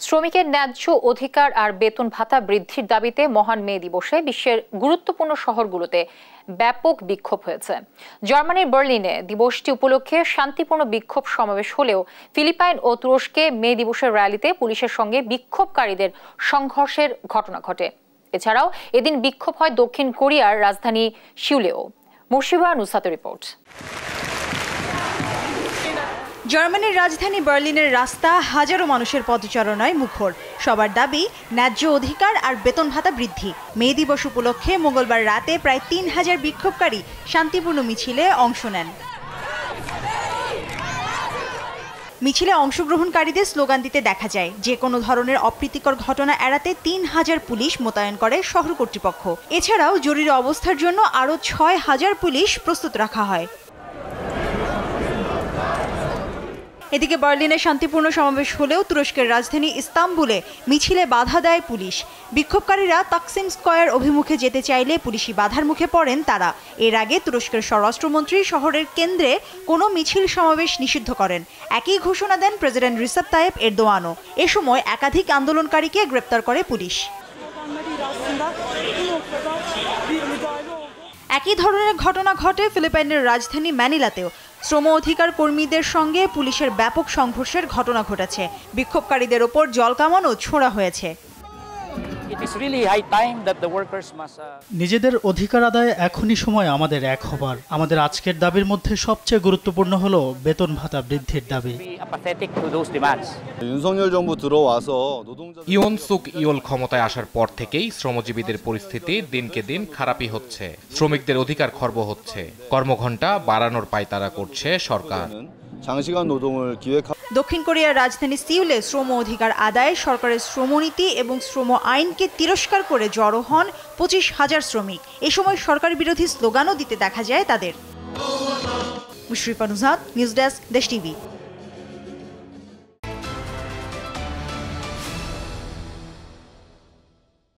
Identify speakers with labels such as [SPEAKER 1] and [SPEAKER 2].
[SPEAKER 1] শ্রমিকের ন্যায্য অধিকার আর বেতন ভাতা বৃদ্ধির দাবিতে মহান মে দিবসে বিশ্বের গুরুত্বপূর্ণ শহরগুলোতে ব্যাপক বিক্ষোভ হয়েছে। জার্মানির বার্লিনে দিবসটি উপলক্ষে শান্তিপূর্ণ বিক্ষোভ সমাবেশ হলেও ফিলিপাইন ও তুরস্কে মে দিবসের র্যালিতে পুলিশের সঙ্গে বিক্ষোভকারীদের সংঘর্ষের ঘটনা ঘটে। এছাড়াও এদিন বিক্ষোভ হয় দক্ষিণ কোরিয়ার রাজধানী সিউলেও। মুর্শিবা নুসাতের রিপোর্ট।
[SPEAKER 2] জার্মানির রাজধানী বার্লিনের রাস্তা হাজারো মানুষের পদচারণায় মুখর। সবার দাবি ন্যায্য অধিকার আর বেতন ভাতা বৃদ্ধি। মে দিবস উপলক্ষে মঙ্গলবার রাতে প্রায় ৩,০০০ বিক্ষোভকারী শান্তিপূর্ণ মিছিলে অংশ নেন। মিছিলে অংশগ্রহণকারীদের স্লোগান দিতে দেখা যায়। যে কোনো ধরনের অপ্রীতিকর ঘটনা এড়াতে ৩,০০০ পুলিশ মোতায়েন করে শহর কর্তৃপক্ষ। এছাড়াও জরুরি অবস্থার জন্য আরও ৬,০০০ পুলিশ প্রস্তুত রাখা হয়। এদিকে বার্লিনে শান্তিপূর্ণ সমাবেশ হলেও তুরস্কের রাজধানী ইস্তাম্বুলে মিছিলে বাধা দেয় পুলিশ। বিক্ষোভকারীরা তাকসিম স্কয়ার অভিমুখে যেতে চাইলে পুলিশি বাধার মুখে পড়েন তারা। এর আগে তুরস্কের স্বরাষ্ট্রমন্ত্রী শহরের কেন্দ্রে কোনো মিছিল সমাবেশ নিষিদ্ধ করেন। একই ঘোষণা দেন প্রেসিডেন্ট রিসেপ তাইয়েপ এরদোয়ানও। এ সময় একাধিক আন্দোলনকারীকে গ্রেপ্তার করে পুলিশ। একই ধরনের ঘটনা ঘটে ফিলিপাইনের রাজধানী ম্যানিলাতেও। শ্রম অধিকার কর্মীদের সঙ্গে পুলিশের ব্যাপক সংঘর্ষের ঘটনা ঘটেছে। বিক্ষোভকারীদের ওপর জলকামানও ছোড়া হয়েছে।
[SPEAKER 3] নিজেদের অধিকার আদায়ে এখনই সময় আমাদের এক হবার। আমাদের আজকের দাবির মধ্যে সবচেয়ে গুরুত্বপূর্ণ হলো বেতন ভাতা বৃদ্ধির দাবি।
[SPEAKER 4] ইয়ন সুক ইয়োল ক্ষমতায় আসার পর থেকেই শ্রমজীবীদের পরিস্থিতি দিনকে দিন খারাপই হচ্ছে। শ্রমিকদের অধিকার খর্ব হচ্ছে। কর্মঘণ্টা বাড়ানোর পায়তারা করছে সরকার।
[SPEAKER 2] দক্ষিণ কোরিয়ার রাজধানী সিউলে শ্রম অধিকার আদায়ে সরকারের শ্রমনীতি এবং শ্রম আইনকে তিরস্কার করে জড়ো হন ২৫,০০০ শ্রমিক। এ সময় সরকার বিরোধী স্লোগানও দিতে দেখা যায় তাদের। মুশরিফা নুসাত, নিউজ ডেস্ক, দেশ টিভি।